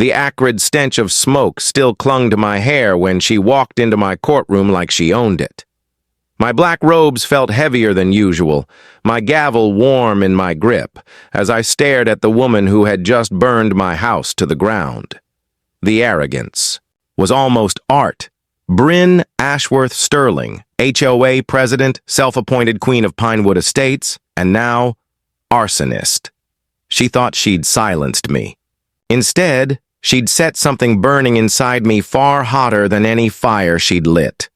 The acrid stench of smoke still clung to my hair when she walked into my courtroom like she owned it. My black robes felt heavier than usual, my gavel warm in my grip, as I stared at the woman who had just burned my house to the ground. The arrogance was almost art. Bryn Ashworth Sterling, HOA president, self-appointed queen of Pinewood Estates, and now arsonist. She thought she'd silenced me. Instead, she'd set something burning inside me far hotter than any fire she'd lit.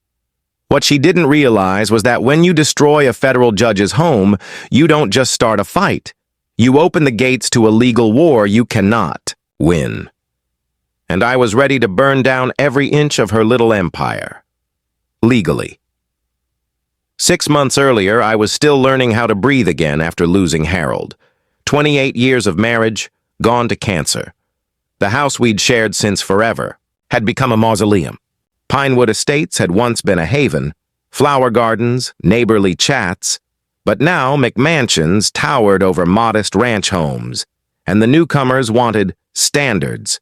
What she didn't realize was that when you destroy a federal judge's home, you don't just start a fight. You open the gates to a legal war you cannot win. And I was ready to burn down every inch of her little empire. Legally. 6 months earlier, I was still learning how to breathe again after losing Harold. 28 years of marriage, gone to cancer. The house we'd shared since forever had become a mausoleum. Pinewood Estates had once been a haven, flower gardens, neighborly chats, but now McMansions towered over modest ranch homes, and the newcomers wanted standards.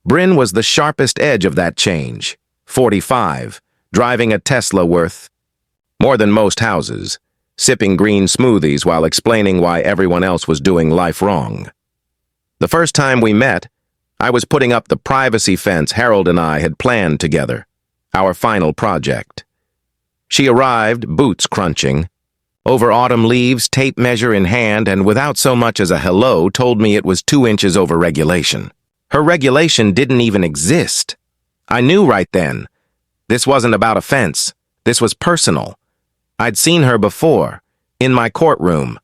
Bryn was the sharpest edge of that change, 45, driving a Tesla worth more than most houses, sipping green smoothies while explaining why everyone else was doing life wrong. The first time we met, I was putting up the privacy fence Harold and I had planned together, our final project. She arrived, boots crunching, over autumn leaves, tape measure in hand, and without so much as a hello, told me it was 2 inches over regulation. Her regulation didn't even exist. I knew right then. This wasn't about a fence. This was personal. I'd seen her before, in my courtroom.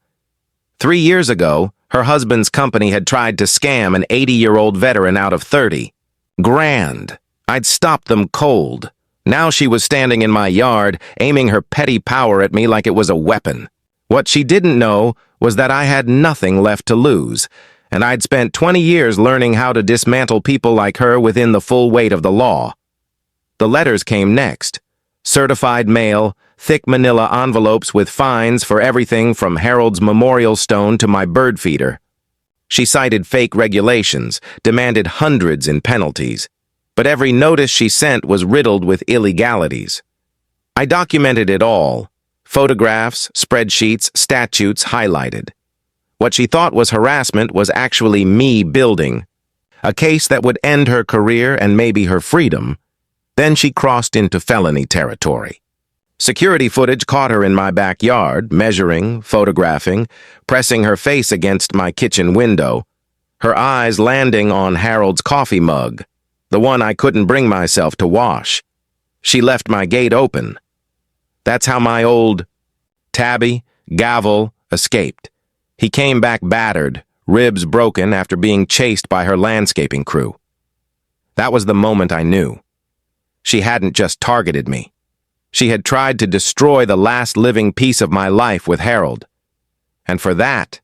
3 years ago, her husband's company had tried to scam an 80-year-old veteran out of 30. Grand. I'd stopped them cold. Now she was standing in my yard, aiming her petty power at me like it was a weapon. What she didn't know was that I had nothing left to lose, and I'd spent 20 years learning how to dismantle people like her within the full weight of the law. The letters came next. Certified mail, thick manila envelopes with fines for everything from Harold's memorial stone to my bird feeder. She cited fake regulations, demanded hundreds in penalties, but every notice she sent was riddled with illegalities. I documented it all, photographs, spreadsheets, statutes highlighted. What she thought was harassment was actually me building a case that would end her career and maybe her freedom. Then she crossed into felony territory. Security footage caught her in my backyard, measuring, photographing, pressing her face against my kitchen window, her eyes landing on Harold's coffee mug, the one I couldn't bring myself to wash. She left my gate open. That's how my old tabby, gavel, escaped. He came back battered, ribs broken after being chased by her landscaping crew. That was the moment I knew. She hadn't just targeted me. She had tried to destroy the last living piece of my life with Harold. And for that,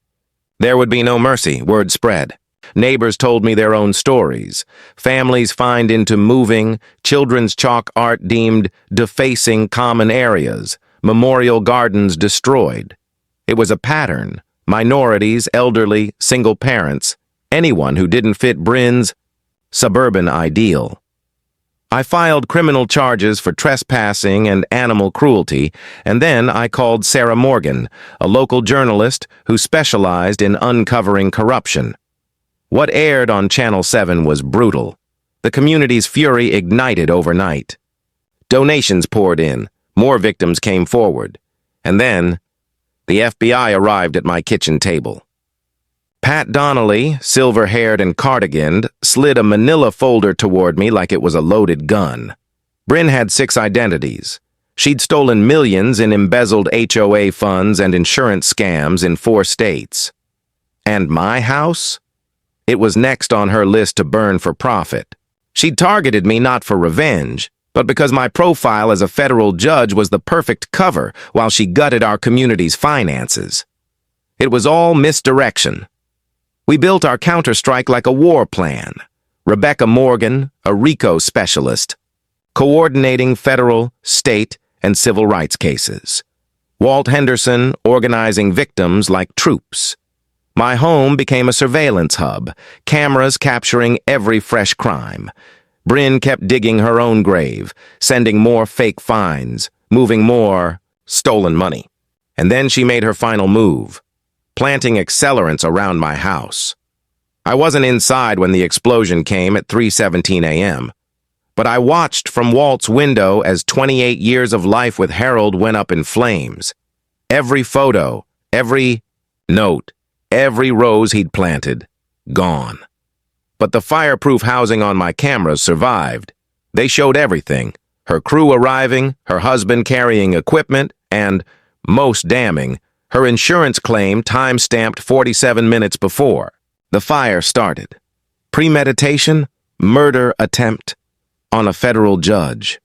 there would be no mercy, word spread. Neighbors told me their own stories. Families fined into moving, children's chalk art deemed defacing common areas, memorial gardens destroyed. It was a pattern. Minorities, elderly, single parents, anyone who didn't fit Bryn's suburban ideal. I filed criminal charges for trespassing and animal cruelty, and then I called Sarah Morgan, a local journalist who specialized in uncovering corruption. What aired on Channel 7 was brutal. The community's fury ignited overnight. Donations poured in, more victims came forward, and then the FBI arrived at my kitchen table. Pat Donnelly, silver-haired and cardiganed, slid a manila folder toward me like it was a loaded gun. Bryn had 6 identities. She'd stolen millions in embezzled HOA funds and insurance scams in 4 states. And my house? It was next on her list to burn for profit. She'd targeted me not for revenge, but because my profile as a federal judge was the perfect cover while she gutted our community's finances. It was all misdirection. We built our counterstrike like a war plan. Rebecca Morgan, a RICO specialist, coordinating federal, state, and civil rights cases. Walt Henderson organizing victims like troops. My home became a surveillance hub, cameras capturing every fresh crime. Bryn kept digging her own grave, sending more fake fines, moving more stolen money. And then she made her final move, planting accelerants around my house. I wasn't inside when the explosion came at 3:17 a.m., but I watched from Walt's window as 28 years of life with Harold went up in flames. Every photo, every note, every rose he'd planted, gone. But the fireproof housing on my cameras survived. They showed everything: her crew arriving, her husband carrying equipment, and, most damning, her insurance claim time-stamped 47 minutes before the fire started. Premeditation, murder attempt on a federal judge.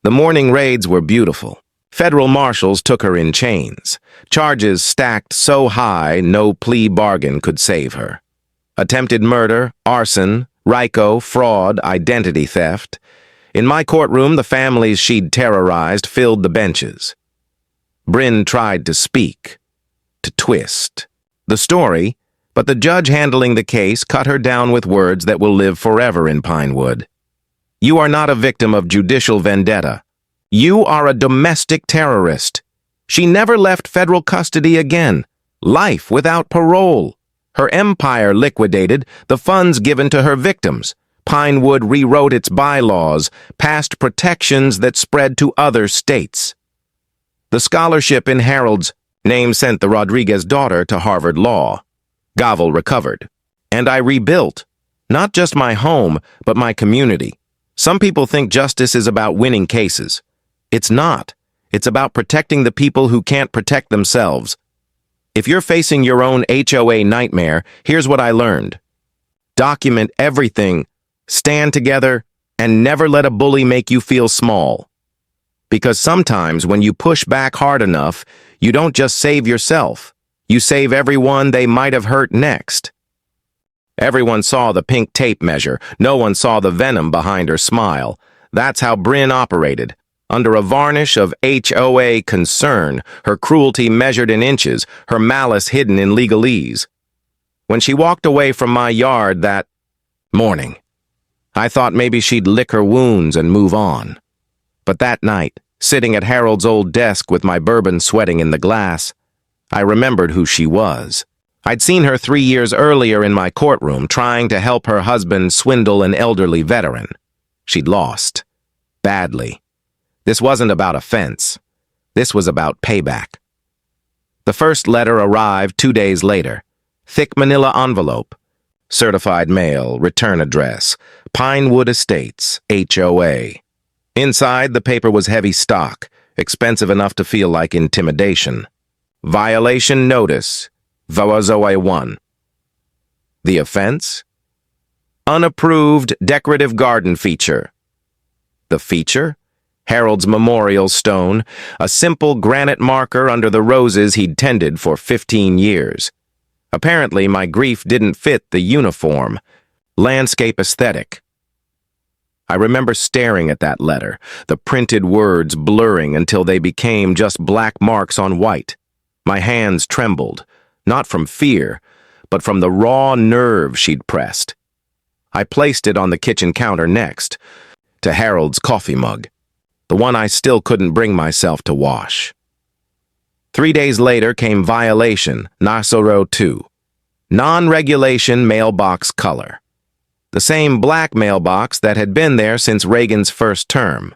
The morning raids were beautiful. Federal marshals took her in chains, charges stacked so high no plea bargain could save her. Attempted murder, arson, RICO, fraud, identity theft. In my courtroom, the families she'd terrorized filled the benches. Bryn tried to speak, to twist the story, but the judge handling the case cut her down with words that will live forever in Pinewood. You are not a victim of judicial vendetta. You are a domestic terrorist. She never left federal custody again. Life without parole. Her empire liquidated, the funds given to her victims. Pinewood rewrote its bylaws, passed protections that spread to other states. The scholarship in Harold's name sent the Rodriguez daughter to Harvard Law. Gavel recovered. And I rebuilt, not just my home, but my community. Some people think justice is about winning cases. It's not. It's about protecting the people who can't protect themselves. If you're facing your own HOA nightmare, here's what I learned. Document everything, stand together, and never let a bully make you feel small. Because sometimes when you push back hard enough, you don't just save yourself. You save everyone they might have hurt next. Everyone saw the pink tape measure. No one saw the venom behind her smile. That's how Bryn operated. Under a varnish of HOA concern, her cruelty measured in inches, her malice hidden in legalese. When she walked away from my yard that morning, I thought maybe she'd lick her wounds and move on. But that night, sitting at Harold's old desk with my bourbon sweating in the glass, I remembered who she was. I'd seen her 3 years earlier in my courtroom trying to help her husband swindle an elderly veteran. She'd lost. Badly. This wasn't about offense. This was about payback. The first letter arrived 2 days later. Thick manila envelope. Certified mail, return address, Pinewood Estates, HOA. Inside, the paper was heavy stock, expensive enough to feel like intimidation. Violation notice, Vawazoe 1. The offense? Unapproved decorative garden feature. The feature? Harold's memorial stone, a simple granite marker under the roses he'd tended for 15 years. Apparently, my grief didn't fit the uniform, landscape aesthetic. I remember staring at that letter, the printed words blurring until they became just black marks on white. My hands trembled, not from fear, but from the raw nerve she'd pressed. I placed it on the kitchen counter next to Harold's coffee mug, the one I still couldn't bring myself to wash. 3 days later came violation, Nasoro 2. Non-regulation mailbox color. The same black mailbox that had been there since Reagan's first term.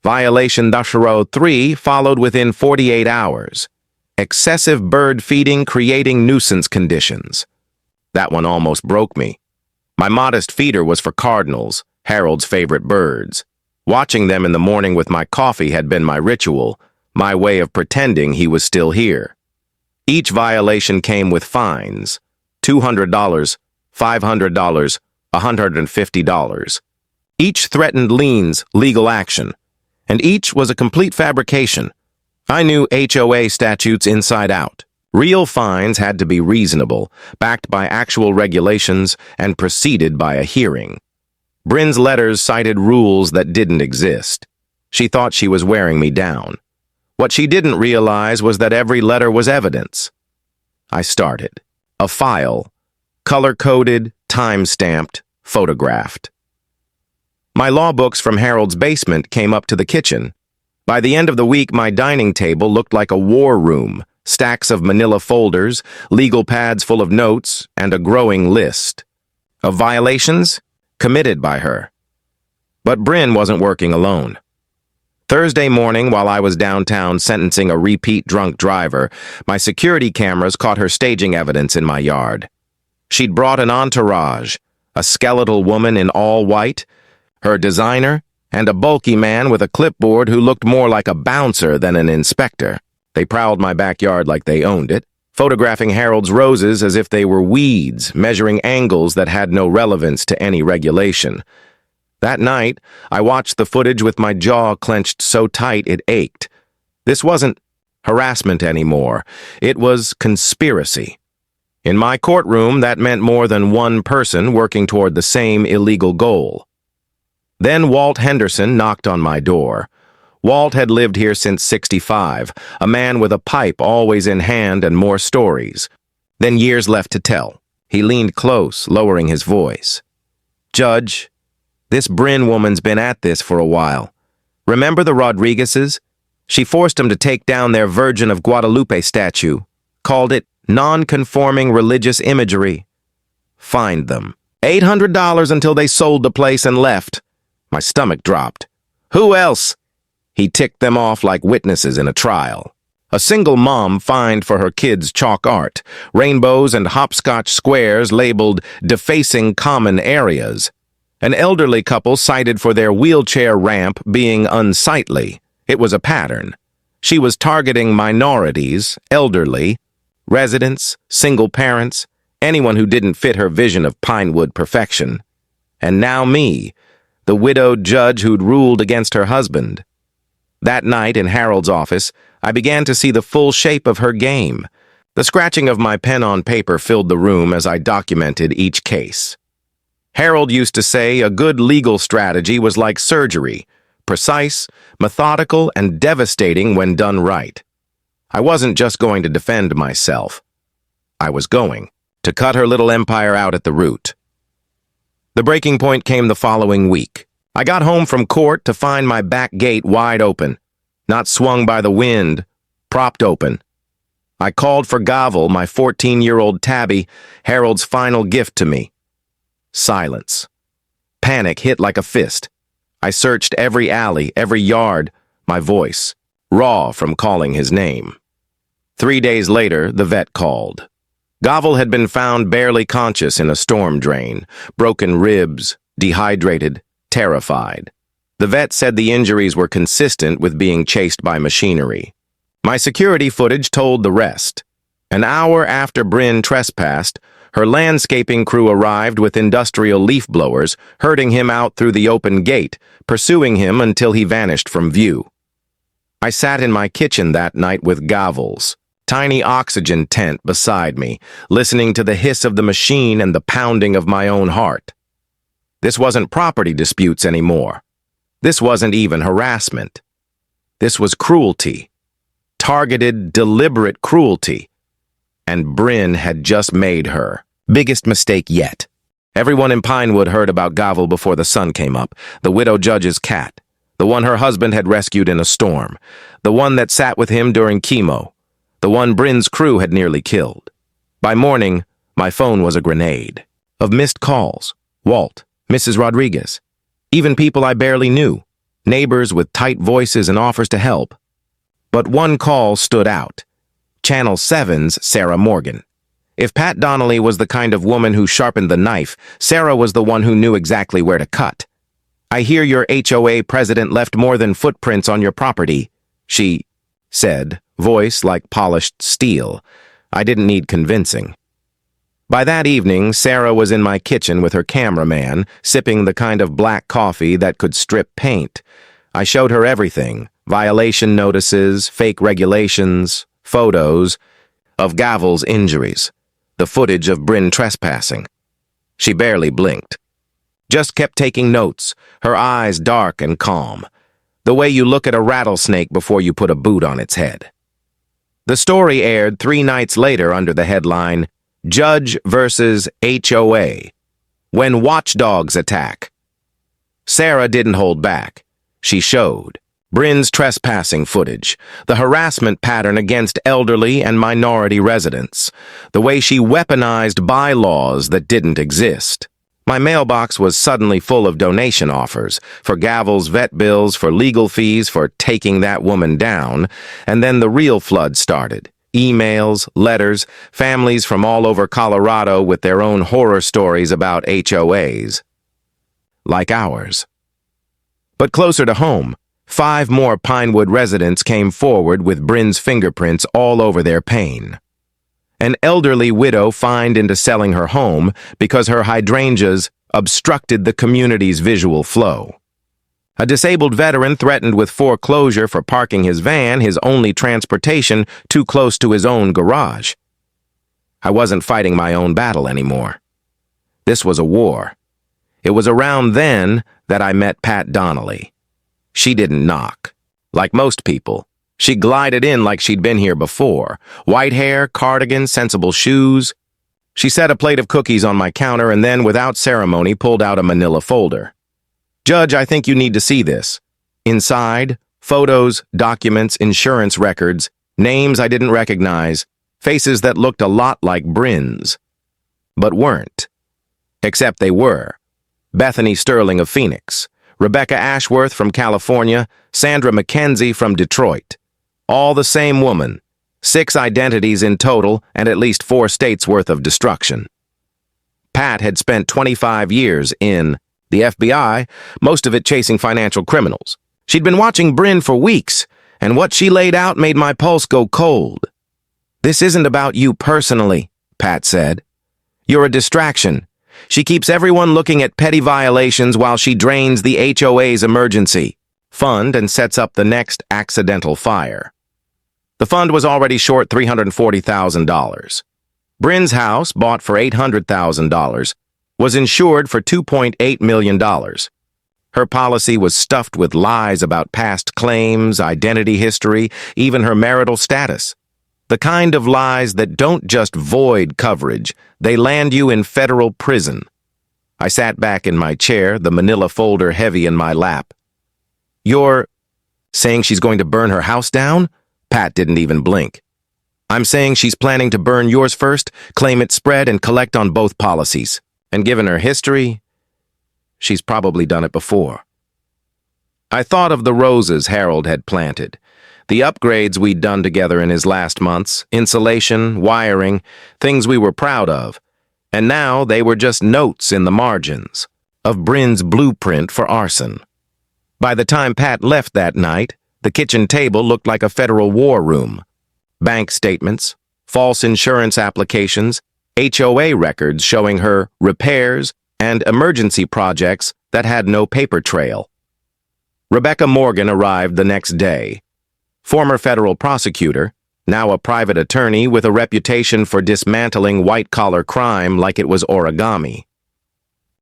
Violation Nasoro 3 followed within 48 hours. Excessive bird feeding creating nuisance conditions. That one almost broke me. My modest feeder was for cardinals, Harold's favorite birds. Watching them in the morning with my coffee had been my ritual, my way of pretending he was still here. Each violation came with fines, $200, $500, $150. Each threatened liens, legal action, and each was a complete fabrication. I knew HOA statutes inside out. Real fines had to be reasonable, backed by actual regulations, and preceded by a hearing. Bryn's letters cited rules that didn't exist. She thought she was wearing me down. What she didn't realize was that every letter was evidence. I started. A file, color-coded, time-stamped, photographed. My law books from Harold's basement came up to the kitchen. By the end of the week, my dining table looked like a war room, stacks of manila folders, legal pads full of notes, and a growing list of violations committed by her. But Bryn wasn't working alone. Thursday morning, while I was downtown sentencing a repeat drunk driver, my security cameras caught her staging evidence in my yard. She'd brought an entourage, a skeletal woman in all white, her designer, and a bulky man with a clipboard who looked more like a bouncer than an inspector. They prowled my backyard like they owned it, photographing Harold's roses as if they were weeds, measuring angles that had no relevance to any regulation. That night, I watched the footage with my jaw clenched so tight it ached. This wasn't harassment anymore. It was conspiracy. In my courtroom, that meant more than one person working toward the same illegal goal. Then Walt Henderson knocked on my door. Walt had lived here since '65, a man with a pipe always in hand and more stories. Then years left to tell. He leaned close, lowering his voice. "Judge, this Bryn woman's been at this for a while. Remember the Rodriguezes? She forced them to take down their Virgin of Guadalupe statue, called it non-conforming religious imagery. Fined them. $800 until they sold the place and left." My stomach dropped. "Who else?" He ticked them off like witnesses in a trial. A single mom fined for her kids' chalk art, rainbows and hopscotch squares labeled defacing common areas. An elderly couple cited for their wheelchair ramp being unsightly. It was a pattern. She was targeting minorities, elderly, residents, single parents, anyone who didn't fit her vision of Pinewood perfection. And now me, the widowed judge who'd ruled against her husband. That night in Harold's office, I began to see the full shape of her game. The scratching of my pen on paper filled the room as I documented each case. Harold used to say a good legal strategy was like surgery, precise, methodical, and devastating when done right. I wasn't just going to defend myself. I was going to cut her little empire out at the root. The breaking point came the following week. I got home from court to find my back gate wide open, not swung by the wind, propped open. I called for Gavel, my 14-year-old tabby, Harold's final gift to me. Silence. Panic hit like a fist. I searched every alley, every yard, my voice, raw from calling his name. 3 days later, the vet called. Gavel had been found barely conscious in a storm drain, broken ribs, dehydrated, terrified. The vet said the injuries were consistent with being chased by machinery. My security footage told the rest. An hour after Bryn trespassed, her landscaping crew arrived with industrial leaf blowers, herding him out through the open gate, pursuing him until he vanished from view. I sat in my kitchen that night with Gavel's tiny oxygen tent beside me, listening to the hiss of the machine and the pounding of my own heart. This wasn't property disputes anymore. This wasn't even harassment. This was cruelty. Targeted, deliberate cruelty. And Bryn had just made her biggest mistake yet. Everyone in Pinewood heard about Gavel before the sun came up, the widow judge's cat, the one her husband had rescued in a storm, the one that sat with him during chemo, the one Bryn's crew had nearly killed. By morning, my phone was a grenade of missed calls. Walt, Mrs. Rodriguez, even people I barely knew, neighbors with tight voices and offers to help. But one call stood out. Channel 7's Sarah Morgan. If Pat Donnelly was the kind of woman who sharpened the knife, Sarah was the one who knew exactly where to cut. "I hear your HOA president left more than footprints on your property," she said, voice like polished steel. I didn't need convincing. By that evening, Sarah was in my kitchen with her cameraman, sipping the kind of black coffee that could strip paint. I showed her everything, violation notices, fake regulations, photos of Gavel's injuries, the footage of Bryn trespassing. She barely blinked. Just kept taking notes, her eyes dark and calm, the way you look at a rattlesnake before you put a boot on its head. The story aired 3 nights later under the headline, Judge versus HOA. When watchdogs attack. Sarah didn't hold back. She showed. Bryn's trespassing footage, the harassment pattern against elderly and minority residents, the way she weaponized bylaws that didn't exist. My mailbox was suddenly full of donation offers, for Gavel's vet bills, for legal fees, for taking that woman down, and then the real flood started. Emails, letters, families from all over Colorado with their own horror stories about HOAs. Like ours. But closer to home, 5 more Pinewood residents came forward with Bryn's fingerprints all over their pain. An elderly widow fined into selling her home because her hydrangeas obstructed the community's visual flow. A disabled veteran threatened with foreclosure for parking his van, his only transportation, too close to his own garage. I wasn't fighting my own battle anymore. This was a war. It was around then that I met Pat Donnelly. She didn't knock. Like most people, she glided in like she'd been here before. White hair, cardigan, sensible shoes. She set a plate of cookies on my counter and then, without ceremony, pulled out a manila folder. "Judge, I think you need to see this." Inside, photos, documents, insurance records, names I didn't recognize, faces that looked a lot like Bryn's. But weren't. Except they were. Bethany Sterling of Phoenix, Rebecca Ashworth from California, Sandra McKenzie from Detroit. All the same woman. 6 identities in total and at least 4 states' worth of destruction. Pat had spent 25 years in the FBI, most of it chasing financial criminals. She'd been watching Bryn for weeks, and what she laid out made my pulse go cold. "This isn't about you personally," Pat said. "You're a distraction. She keeps everyone looking at petty violations while she drains the HOA's emergency fund and sets up the next accidental fire." The fund was already short $340,000. Bryn's house, bought for $800,000, was insured for $2.8 million. Her policy was stuffed with lies about past claims, identity history, even her marital status. The kind of lies that don't just void coverage, they land you in federal prison. I sat back in my chair, the manila folder heavy in my lap. "You're saying she's going to burn her house down?" Pat didn't even blink. "I'm saying she's planning to burn yours first, claim its spread, and collect on both policies. And given her history, she's probably done it before." I thought of the roses Harold had planted, the upgrades we'd done together in his last months, insulation, wiring, things we were proud of. And now they were just notes in the margins of Bryn's blueprint for arson. By the time Pat left that night, the kitchen table looked like a federal war room. Bank statements, false insurance applications, HOA records showing her repairs and emergency projects that had no paper trail. Rebecca Morgan arrived the next day. Former federal prosecutor, now a private attorney with a reputation for dismantling white-collar crime like it was origami.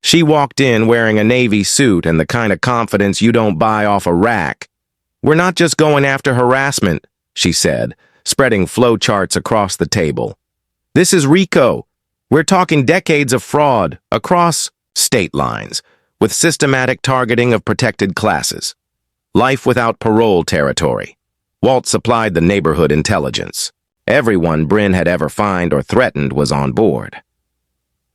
She walked in wearing a navy suit and the kind of confidence you don't buy off a rack. "We're not just going after harassment," she said, spreading flowcharts across the table. "This is RICO. We're talking decades of fraud across state lines, with systematic targeting of protected classes. Life without parole territory." Walt supplied the neighborhood intelligence. Everyone Bryn had ever fined or threatened was on board.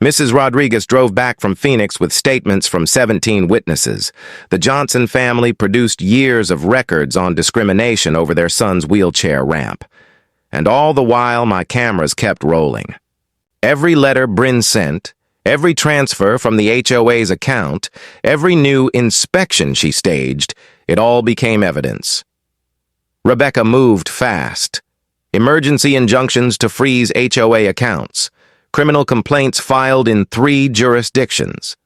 Mrs. Rodriguez drove back from Phoenix with statements from 17 witnesses. The Johnson family produced years of records on discrimination over their son's wheelchair ramp. And all the while, my cameras kept rolling. Every letter Bryn sent, every transfer from the HOA's account, every new inspection she staged, it all became evidence. Rebecca moved fast. Emergency injunctions to freeze HOA accounts. Criminal complaints filed in 3 jurisdictions.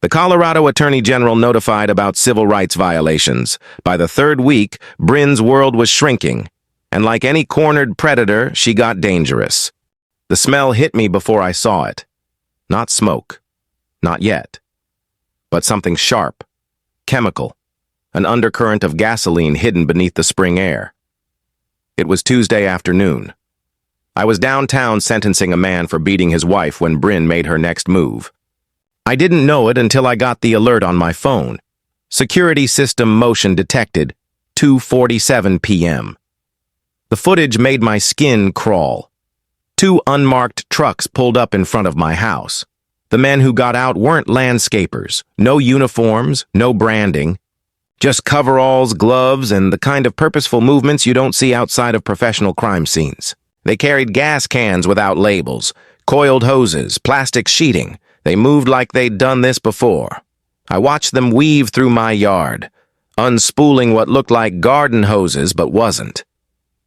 The Colorado Attorney General notified about civil rights violations. By the 3rd week, Bryn's world was shrinking, and like any cornered predator, she got dangerous. The smell hit me before I saw it. Not smoke. Not yet. But something sharp. Chemical. An undercurrent of gasoline hidden beneath the spring air. It was Tuesday afternoon. I was downtown sentencing a man for beating his wife when Bryn made her next move. I didn't know it until I got the alert on my phone. Security system motion detected, 2:47 p.m. The footage made my skin crawl. 2 unmarked trucks pulled up in front of my house. The men who got out weren't landscapers, no uniforms, no branding. Just coveralls, gloves, and the kind of purposeful movements you don't see outside of professional crime scenes. They carried gas cans without labels, coiled hoses, plastic sheeting. They moved like they'd done this before. I watched them weave through my yard, unspooling what looked like garden hoses but wasn't.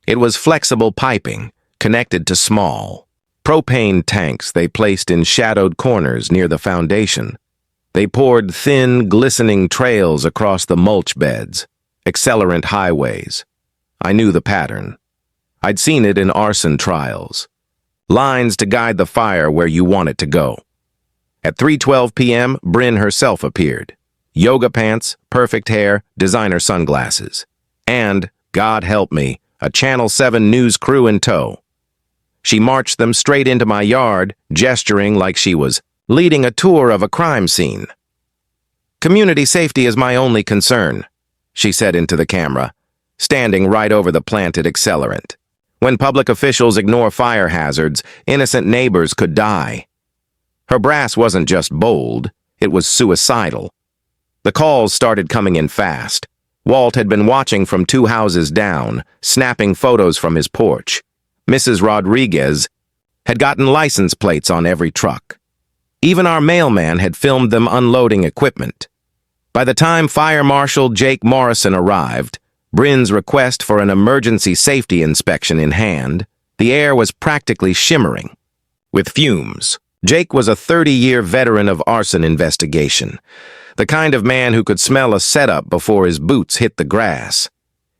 It was flexible piping, connected to small propane tanks they placed in shadowed corners near the foundation. They poured thin, glistening trails across the mulch beds, accelerant highways. I knew the pattern. I'd seen it in arson trials. Lines to guide the fire where you want it to go. At 3:12 p.m., Bryn herself appeared. Yoga pants, perfect hair, designer sunglasses. And, God help me, a Channel 7 news crew in tow. She marched them straight into my yard, gesturing like she was leading a tour of a crime scene. "Community safety is my only concern," she said into the camera, standing right over the planted accelerant. When public officials ignore fire hazards, innocent neighbors could die. Her brass wasn't just bold, it was suicidal. The calls started coming in fast. Walt had been watching from 2 houses down, snapping photos from his porch. Mrs. Rodriguez had gotten license plates on every truck. Even our mailman had filmed them unloading equipment. By the time Fire Marshal Jake Morrison arrived, Bryn's request for an emergency safety inspection in hand, the air was practically shimmering with fumes. Jake was a 30-year veteran of arson investigation, the kind of man who could smell a setup before his boots hit the grass.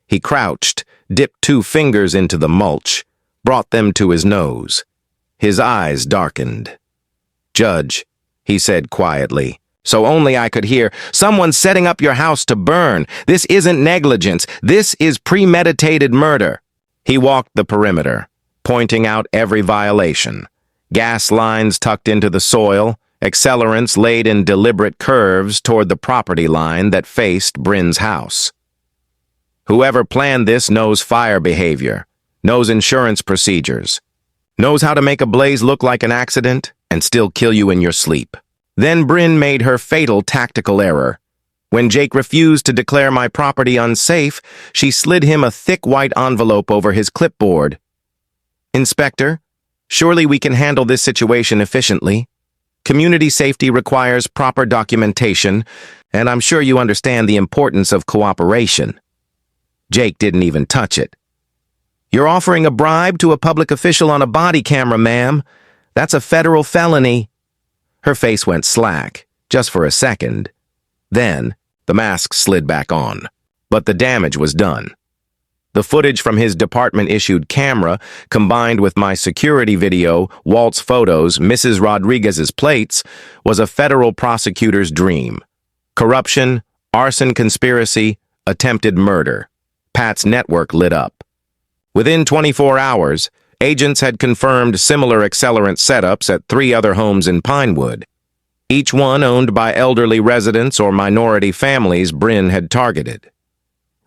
He crouched, dipped 2 fingers into the mulch, brought them to his nose. His eyes darkened. "Judge," he said quietly, so only I could hear, "someone's setting up your house to burn. This isn't negligence. This is premeditated murder." He walked the perimeter, pointing out every violation. Gas lines tucked into the soil, accelerants laid in deliberate curves toward the property line that faced Bryn's house. Whoever planned this knows fire behavior, knows insurance procedures, knows how to make a blaze look like an accident and still kill you in your sleep. Then Bryn made her fatal tactical error. When Jake refused to declare my property unsafe, she slid him a thick white envelope over his clipboard. "Inspector, surely we can handle this situation efficiently. Community safety requires proper documentation, and I'm sure you understand the importance of cooperation." Jake didn't even touch it. "You're offering a bribe to a public official on a body camera, ma'am. That's a federal felony." Her face went slack, just for a second. Then, the mask slid back on. But the damage was done. The footage from his department-issued camera, combined with my security video, Walt's photos, Mrs. Rodriguez's plates, was a federal prosecutor's dream. Corruption, arson conspiracy, attempted murder. Pat's network lit up. Within 24 hours, agents had confirmed similar accelerant setups at 3 other homes in Pinewood, each one owned by elderly residents or minority families Bryn had targeted.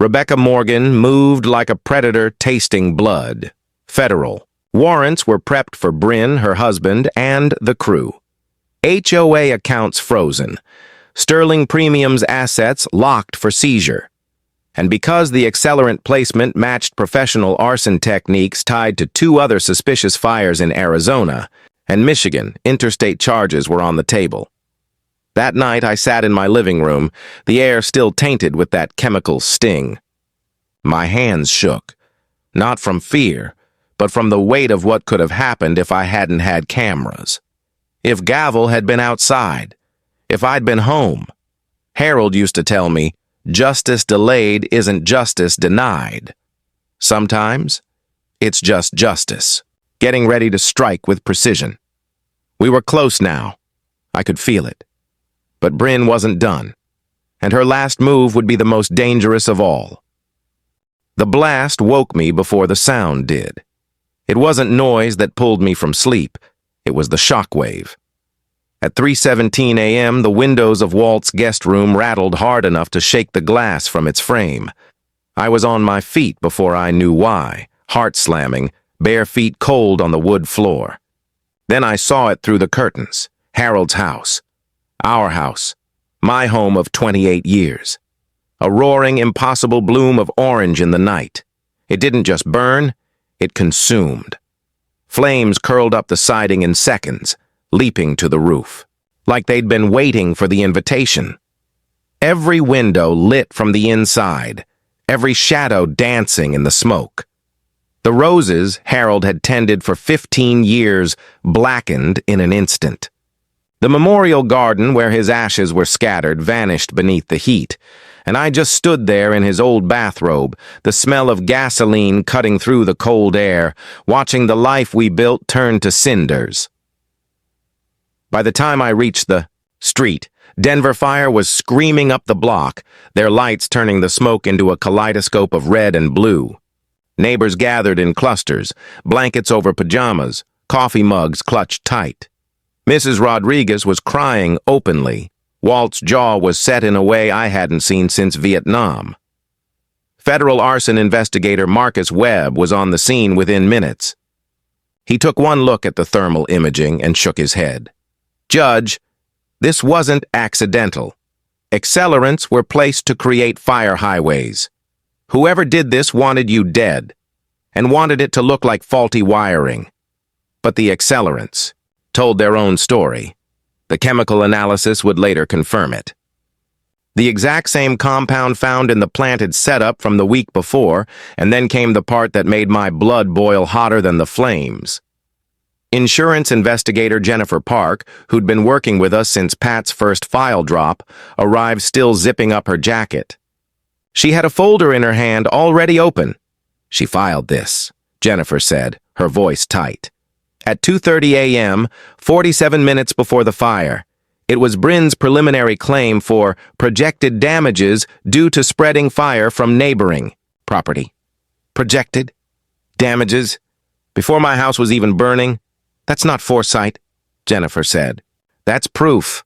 Rebecca Morgan moved like a predator tasting blood. Federal. Warrants were prepped for Bryn, her husband, and the crew. HOA accounts frozen. Sterling Premium's assets locked for seizure. And because the accelerant placement matched professional arson techniques tied to 2 other suspicious fires in Arizona and Michigan, interstate charges were on the table. That night I sat in my living room, the air still tainted with that chemical sting. My hands shook, not from fear, but from the weight of what could have happened if I hadn't had cameras. If Gavel had been outside, if I'd been home. Harold used to tell me, justice delayed isn't justice denied. Sometimes, it's just justice, getting ready to strike with precision. We were close now. I could feel it. But Bryn wasn't done, and her last move would be the most dangerous of all. The blast woke me before the sound did. It wasn't noise that pulled me from sleep. It was the shockwave. At 3:17 a.m., the windows of Walt's guest room rattled hard enough to shake the glass from its frame. I was on my feet before I knew why, heart slamming, bare feet cold on the wood floor. Then I saw it through the curtains. Harold's house. Our house. My home of 28 years. A roaring, impossible bloom of orange in the night. It didn't just burn, it consumed. Flames curled up the siding in seconds, leaping to the roof, like they'd been waiting for the invitation. Every window lit from the inside, every shadow dancing in the smoke. The roses Harold had tended for 15 years blackened in an instant. The memorial garden where his ashes were scattered vanished beneath the heat, and I just stood there in his old bathrobe, the smell of gasoline cutting through the cold air, watching the life we built turn to cinders. By the time I reached the street, Denver Fire was screaming up the block, their lights turning the smoke into a kaleidoscope of red and blue. Neighbors gathered in clusters, blankets over pajamas, coffee mugs clutched tight. Mrs. Rodriguez was crying openly. Walt's jaw was set in a way I hadn't seen since Vietnam. Federal arson investigator Marcus Webb was on the scene within minutes. He took one look at the thermal imaging and shook his head. "Judge, this wasn't accidental. Accelerants were placed to create fire highways. Whoever did this wanted you dead, and wanted it to look like faulty wiring. But the accelerants told their own story. The chemical analysis would later confirm it. The exact same compound found in the planted setup from the week before, and then came the part that made my blood boil hotter than the flames. Insurance investigator Jennifer Park, who'd been working with us since Pat's first file drop, arrived still zipping up her jacket. She had a folder in her hand already open. "She filed this," Jennifer said, her voice tight. At 2:30 a.m., 47 minutes before the fire, it was Brin's preliminary claim for projected damages due to spreading fire from neighboring property. Projected damages? Before my house was even burning? That's not foresight, Jennifer said. That's proof.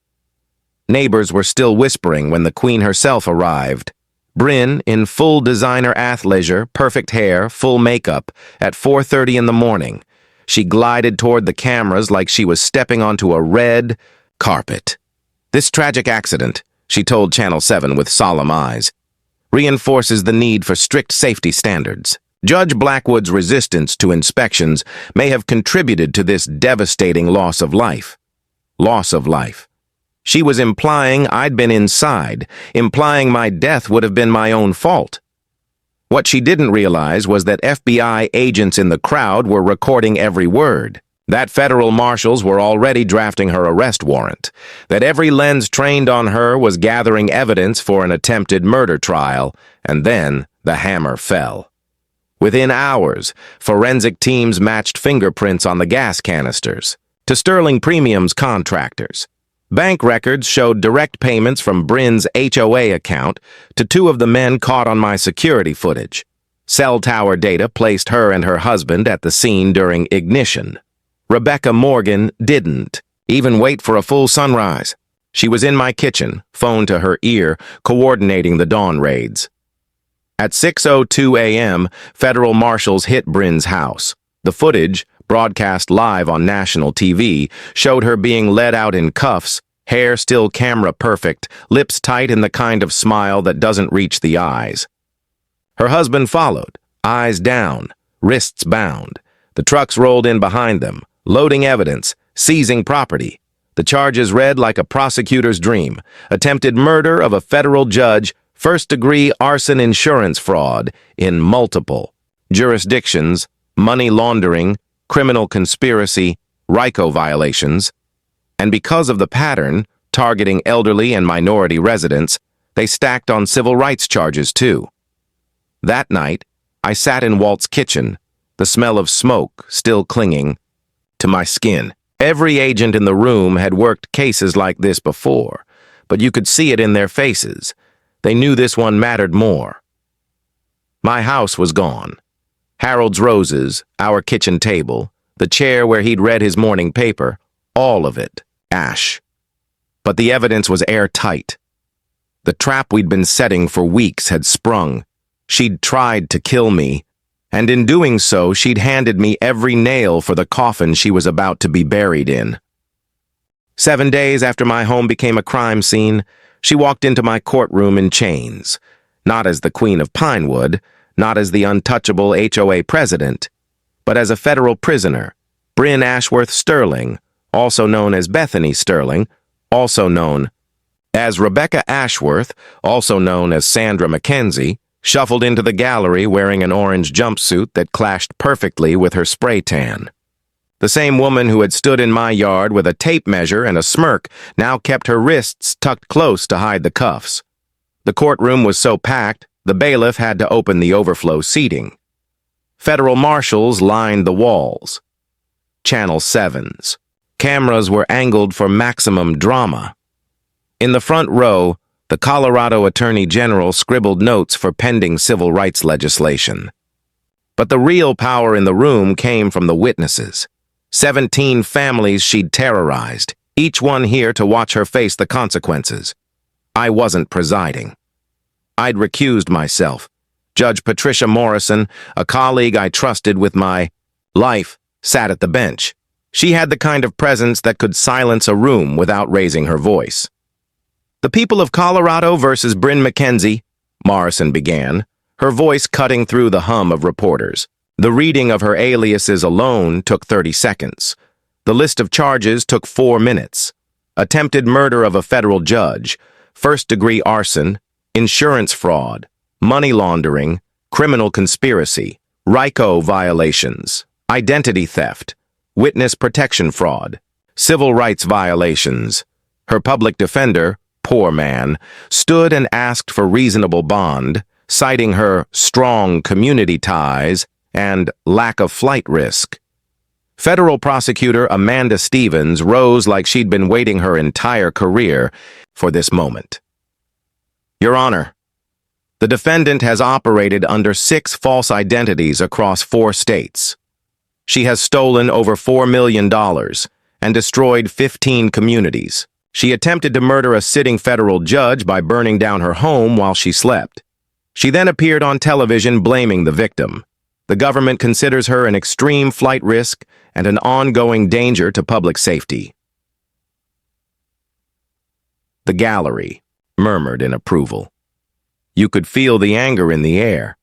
Neighbors were still whispering when the Queen herself arrived. Brin, in full designer athleisure, perfect hair, full makeup, at 4:30 in the morning. She glided toward the cameras like she was stepping onto a red carpet. "This tragic accident," she told Channel 7 with solemn eyes, "reinforces the need for strict safety standards. Judge Blackwood's resistance to inspections may have contributed to this devastating loss of life." Loss of life. She was implying I'd been inside, implying my death would have been my own fault. What she didn't realize was that FBI agents in the crowd were recording every word, that federal marshals were already drafting her arrest warrant, that every lens trained on her was gathering evidence for an attempted murder trial, and then the hammer fell. Within hours, forensic teams matched fingerprints on the gas canisters to Sterling Premium's contractors. Bank records showed direct payments from Brin's HOA account to two of the men caught on my security footage. Cell tower data placed her and her husband at the scene during ignition. Rebecca Morgan didn't even wait for a full sunrise. She was in my kitchen, phone to her ear, coordinating the dawn raids. At 6:02 a.m., federal marshals hit Brin's house. The footage, broadcast live on national TV, showed her being led out in cuffs, hair still camera perfect, lips tight in the kind of smile that doesn't reach the eyes. Her husband followed, eyes down, wrists bound. The trucks rolled in behind them, loading evidence, seizing property. The charges read like a prosecutor's dream: attempted murder of a federal judge, first-degree arson insurance fraud in multiple jurisdictions, money laundering, criminal conspiracy, RICO violations, and because of the pattern, targeting elderly and minority residents, they stacked on civil rights charges too. That night, I sat in Walt's kitchen, the smell of smoke still clinging to my skin. Every agent in the room had worked cases like this before, but you could see it in their faces. They knew this one mattered more. My house was gone. Harold's roses, our kitchen table, the chair where he'd read his morning paper, all of it, ash. But the evidence was airtight. The trap we'd been setting for weeks had sprung. She'd tried to kill me, and in doing so, she'd handed me every nail for the coffin she was about to be buried in. 7 days after my home became a crime scene, she walked into my courtroom in chains, not as the Queen of Pinewood, not as the untouchable HOA president, but as a federal prisoner, Bryn Ashworth Sterling, also known as Bethany Sterling, also known as Rebecca Ashworth, also known as Sandra Mackenzie, shuffled into the gallery wearing an orange jumpsuit that clashed perfectly with her spray tan. The same woman who had stood in my yard with a tape measure and a smirk now kept her wrists tucked close to hide the cuffs. The courtroom was so packed, the bailiff had to open the overflow seating. Federal marshals lined the walls. Channel 7s. Cameras were angled for maximum drama. In the front row, the Colorado Attorney General scribbled notes for pending civil rights legislation. But the real power in the room came from the witnesses. 17 families she'd terrorized, each one here to watch her face the consequences. I wasn't presiding. I'd recused myself. Judge Patricia Morrison, a colleague I trusted with my life, sat at the bench. She had the kind of presence that could silence a room without raising her voice. The people of Colorado versus Bryn Mackenzie, Morrison began, her voice cutting through the hum of reporters. The reading of her aliases alone took 30 seconds. The list of charges took 4 minutes. Attempted murder of a federal judge, first-degree arson, insurance fraud, money laundering, criminal conspiracy, RICO violations, identity theft, witness protection fraud, civil rights violations. Her public defender, poor man, stood and asked for reasonable bond, citing her strong community ties and lack of flight risk. Federal prosecutor Amanda Stevens rose like she'd been waiting her entire career for this moment. Your Honor, the defendant has operated under 6 false identities across 4 states. She has stolen over $4 million and destroyed 15 communities. She attempted to murder a sitting federal judge by burning down her home while she slept. She then appeared on television blaming the victim. The government considers her an extreme flight risk and an ongoing danger to public safety. The gallery murmured in approval. You could feel the anger in the air,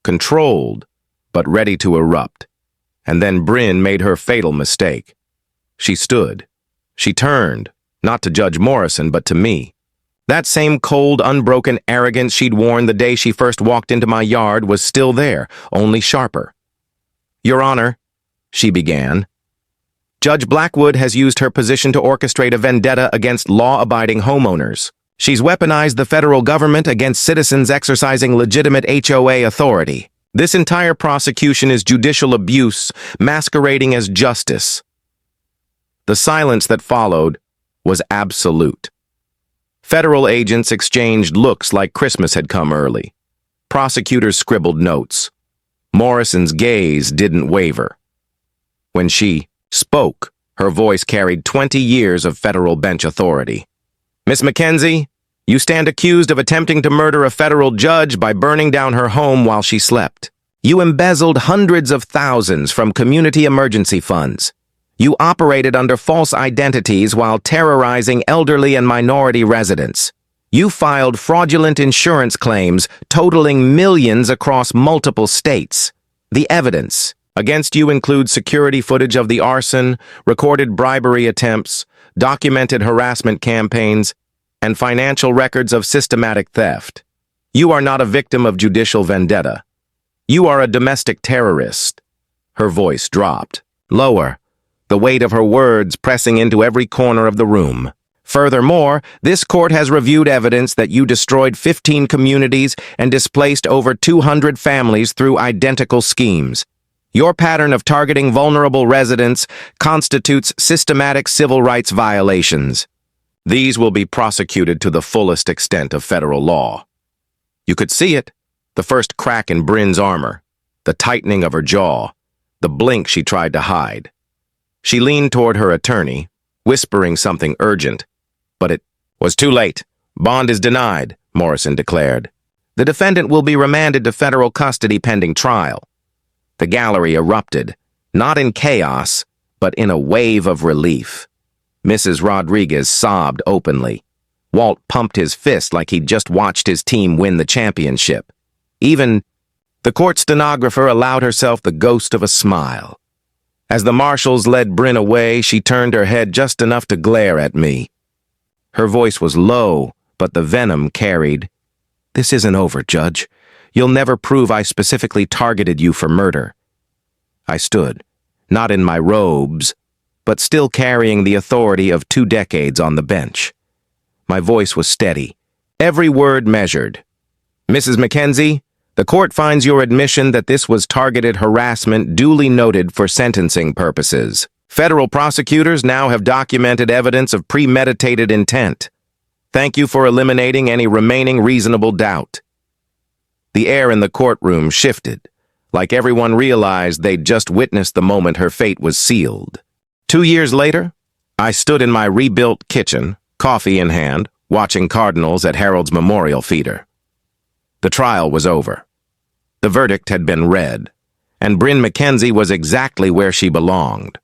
controlled, but ready to erupt. And then Bryn made her fatal mistake. She stood. She turned, not to Judge Morrison, but to me. That same cold, unbroken arrogance she'd worn the day she first walked into my yard was still there, only sharper. Your Honor, she began, Judge Blackwood has used her position to orchestrate a vendetta against law-abiding homeowners. She's weaponized the federal government against citizens exercising legitimate HOA authority. This entire prosecution is judicial abuse, masquerading as justice. The silence that followed was absolute. Federal agents exchanged looks like Christmas had come early. Prosecutors scribbled notes. Morrison's gaze didn't waver. When she spoke, her voice carried 20 years of federal bench authority. Miss Mackenzie, you stand accused of attempting to murder a federal judge by burning down her home while she slept. You embezzled hundreds of thousands from community emergency funds. You operated under false identities while terrorizing elderly and minority residents. You filed fraudulent insurance claims totaling millions across multiple states. The evidence against you includes security footage of the arson, recorded bribery attempts, documented harassment campaigns, and financial records of systematic theft. You are not a victim of judicial vendetta. You are a domestic terrorist. Her voice dropped, lower, the weight of her words pressing into every corner of the room. Furthermore, this court has reviewed evidence that you destroyed 15 communities and displaced over 200 families through identical schemes. Your pattern of targeting vulnerable residents constitutes systematic civil rights violations. These will be prosecuted to the fullest extent of federal law. You could see it, the first crack in Bryn's armor, the tightening of her jaw, the blink she tried to hide. She leaned toward her attorney, whispering something urgent, but it was too late. Bond is denied, Morrison declared. The defendant will be remanded to federal custody pending trial. The gallery erupted, not in chaos, but in a wave of relief. Mrs. Rodriguez sobbed openly. Walt pumped his fist like he'd just watched his team win the championship. Even the court stenographer allowed herself the ghost of a smile. As the marshals led Bryn away, she turned her head just enough to glare at me. Her voice was low, but the venom carried. "This isn't over, Judge. You'll never prove I specifically targeted you for murder." I stood, not in my robes, but still carrying the authority of 2 decades on the bench. My voice was steady, every word measured. "Mrs. Mackenzie, the court finds your admission that this was targeted harassment duly noted for sentencing purposes. Federal prosecutors now have documented evidence of premeditated intent. Thank you for eliminating any remaining reasonable doubt." The air in the courtroom shifted, like everyone realized they'd just witnessed the moment her fate was sealed. 2 years later, I stood in my rebuilt kitchen, coffee in hand, watching Cardinals at Harold's Memorial Feeder. The trial was over. The verdict had been read, and Bryn Mackenzie was exactly where she belonged.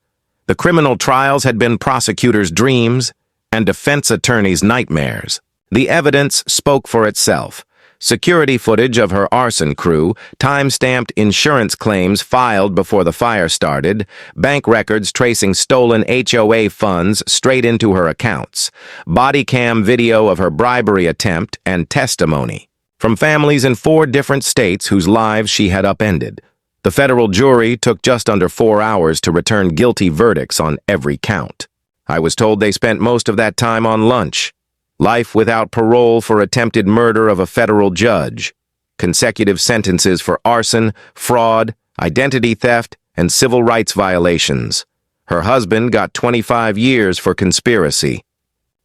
The criminal trials had been prosecutors' dreams and defense attorneys' nightmares. The evidence spoke for itself. Security footage of her arson crew, time-stamped insurance claims filed before the fire started, bank records tracing stolen HOA funds straight into her accounts, body cam video of her bribery attempt, and testimony from families in 4 different states whose lives she had upended. The federal jury took just under 4 hours to return guilty verdicts on every count. I was told they spent most of that time on lunch. Life without parole for attempted murder of a federal judge. Consecutive sentences for arson, fraud, identity theft, and civil rights violations. Her husband got 25 years for conspiracy.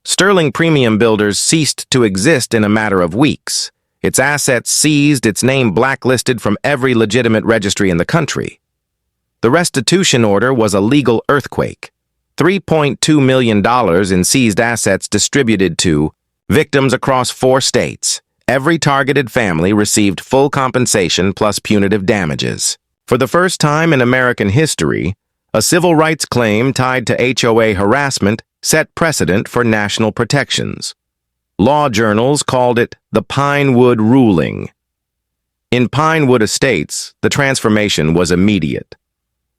Sterling Premium Builders ceased to exist in a matter of weeks. Its assets seized, its name blacklisted from every legitimate registry in the country. The restitution order was a legal earthquake. $3.2 million in seized assets distributed to victims across 4 states. Every targeted family received full compensation plus punitive damages. For the first time in American history, a civil rights claim tied to HOA harassment set precedent for national protections. Law journals called it the Pinewood ruling. In Pinewood Estates, the transformation was immediate.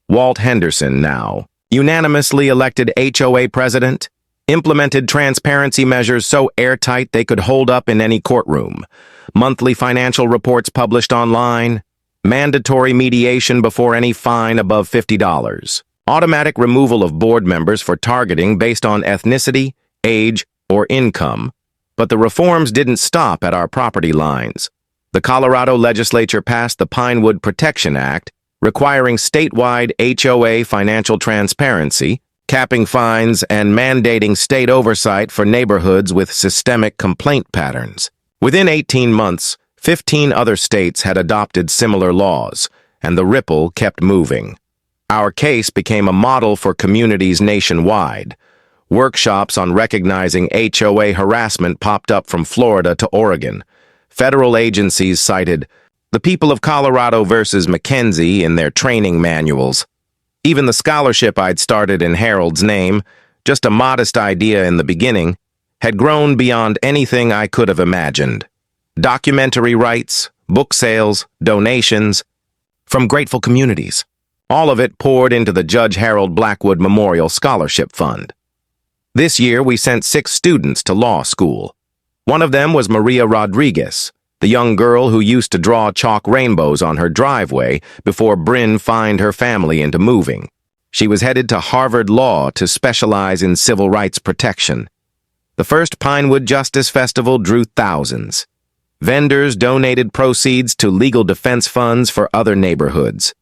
Walt Henderson now, unanimously elected HOA president, implemented transparency measures so airtight they could hold up in any courtroom, monthly financial reports published online, mandatory mediation before any fine above $50, automatic removal of board members for targeting based on ethnicity, age, or income. But the reforms didn't stop at our property lines. The Colorado legislature passed the Pinewood Protection Act, requiring statewide HOA financial transparency, capping fines, and mandating state oversight for neighborhoods with systemic complaint patterns. Within 18 months, 15 other states had adopted similar laws, and the ripple kept moving. Our case became a model for communities nationwide. Workshops on recognizing HOA harassment popped up from Florida to Oregon. Federal agencies cited the people of Colorado versus Mackenzie in their training manuals. Even the scholarship I'd started in Harold's name, just a modest idea in the beginning, had grown beyond anything I could have imagined. Documentary rights, book sales, donations, from grateful communities. All of it poured into the Judge Harold Blackwood Memorial Scholarship Fund. This year, we sent 6 students to law school. One of them was Maria Rodriguez, the young girl who used to draw chalk rainbows on her driveway before Bryn fined her family into moving. She was headed to Harvard Law to specialize in civil rights protection. The first Pinewood Justice Festival drew thousands. Vendors donated proceeds to legal defense funds for other neighborhoods.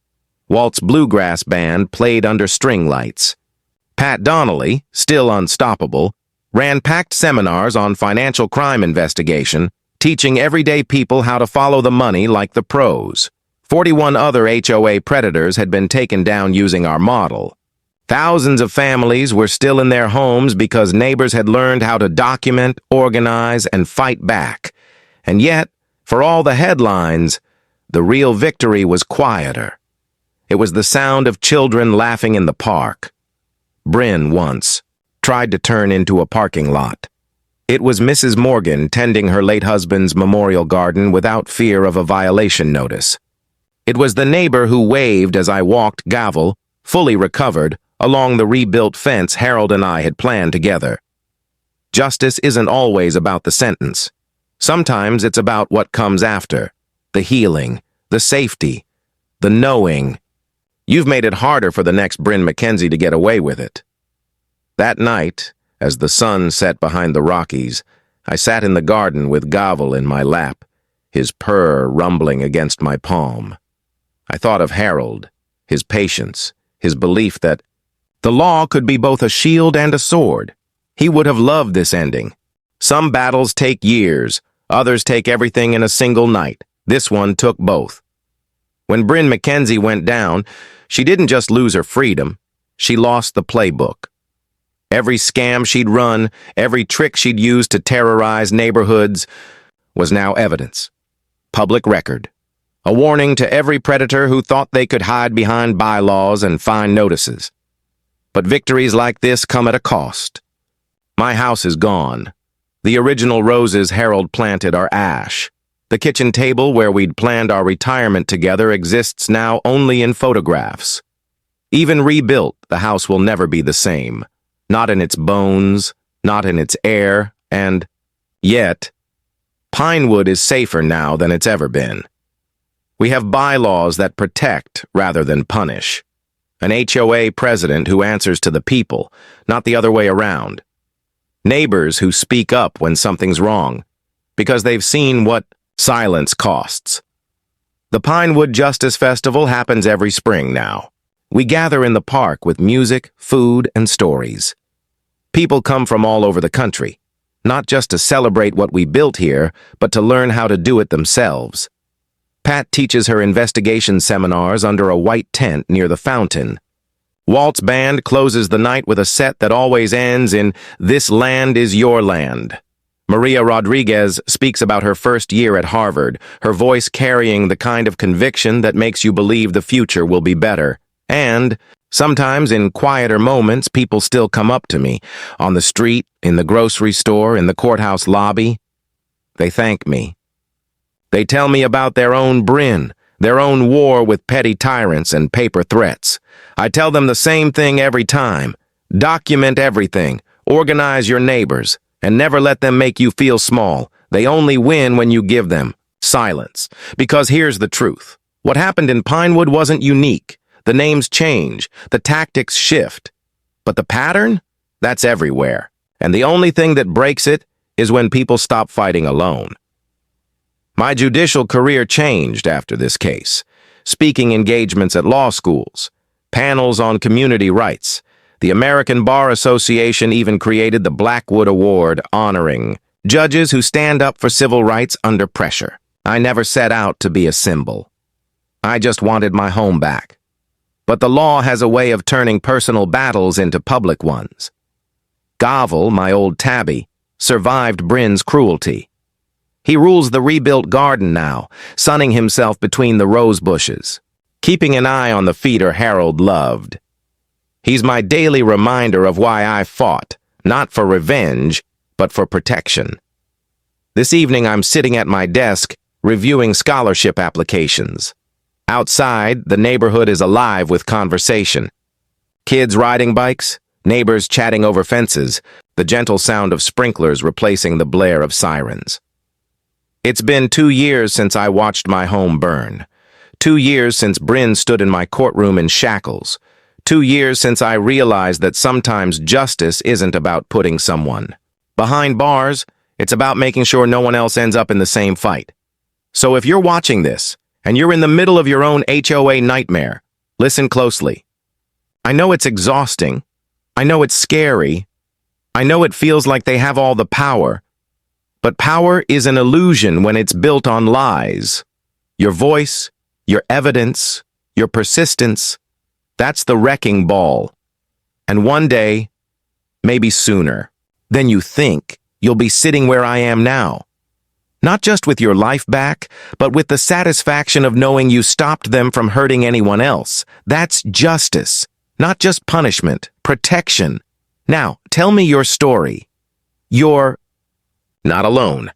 Walt's bluegrass band played under string lights. Pat Donnelly, still unstoppable, ran packed seminars on financial crime investigation, teaching everyday people how to follow the money like the pros. 41 other HOA predators had been taken down using our model. Thousands of families were still in their homes because neighbors had learned how to document, organize, and fight back. And yet, for all the headlines, the real victory was quieter. It was the sound of children laughing in the park. Bryn, once, tried to turn into a parking lot. It was Mrs. Morgan tending her late husband's memorial garden without fear of a violation notice. It was the neighbor who waved as I walked gavel, fully recovered, along the rebuilt fence Harold and I had planned together. Justice isn't always about the sentence. Sometimes it's about what comes after, the healing, the safety, the knowing. You've made it harder for the next Bryn McKenzie to get away with it. That night, as the sun set behind the Rockies, I sat in the garden with Gavel in my lap, his purr rumbling against my palm. I thought of Harold, his patience, his belief that the law could be both a shield and a sword. He would have loved this ending. Some battles take years, others take everything in a single night. This one took both. When Bryn McKenzie went down, she didn't just lose her freedom, she lost the playbook. Every scam she'd run, every trick she'd used to terrorize neighborhoods was now evidence. Public record. A warning to every predator who thought they could hide behind bylaws and fine notices. But victories like this come at a cost. My house is gone. The original roses Harold planted are ash. The kitchen table where we'd planned our retirement together exists now only in photographs. Even rebuilt, the house will never be the same. Not in its bones, not in its air, and yet, Pinewood is safer now than it's ever been. We have bylaws that protect rather than punish. An HOA president who answers to the people, not the other way around. Neighbors who speak up when something's wrong, because they've seen what silence costs. The Pinewood Justice Festival happens every spring now. We gather in the park with music, food, and stories. People come from all over the country, not just to celebrate what we built here, but to learn how to do it themselves. Pat teaches her investigation seminars under a white tent near the fountain. Walt's band closes the night with a set that always ends in "This land is your land." Maria Rodriguez speaks about her first year at Harvard, her voice carrying the kind of conviction that makes you believe the future will be better. And sometimes in quieter moments, people still come up to me, on the street, in the grocery store, in the courthouse lobby. They thank me. They tell me about their own Bryn, their own war with petty tyrants and paper threats. I tell them the same thing every time. Document everything. Organize your neighbors. And never let them make you feel small. They only win when you give them silence. Because here's the truth. What happened in Pinewood wasn't unique. The names change. The tactics shift. But the pattern? That's everywhere. And the only thing that breaks it is when people stop fighting alone. My judicial career changed after this case. Speaking engagements at law schools, panels on community rights. The American Bar Association even created the Blackwood Award honoring judges who stand up for civil rights under pressure. I never set out to be a symbol. I just wanted my home back. But the law has a way of turning personal battles into public ones. Gavel, my old tabby, survived Bryn's cruelty. He rules the rebuilt garden now, sunning himself between the rose bushes, keeping an eye on the feeder Harold loved. He's my daily reminder of why I fought, not for revenge, but for protection. This evening I'm sitting at my desk, reviewing scholarship applications. Outside, the neighborhood is alive with conversation. Kids riding bikes, neighbors chatting over fences, the gentle sound of sprinklers replacing the blare of sirens. It's been 2 years since I watched my home burn. 2 years since Bryn stood in my courtroom in shackles. 2 years since I realized that sometimes justice isn't about putting someone behind bars, it's about making sure no one else ends up in the same fight. So if you're watching this, and you're in the middle of your own HOA nightmare, listen closely. I know it's exhausting. I know it's scary. I know it feels like they have all the power. But power is an illusion when it's built on lies. Your voice, your evidence, your persistence. That's the wrecking ball. And one day, maybe sooner than you think, you'll be sitting where I am now. Not just with your life back, but with the satisfaction of knowing you stopped them from hurting anyone else. That's justice, not just punishment, protection. Now, tell me your story. You're not alone.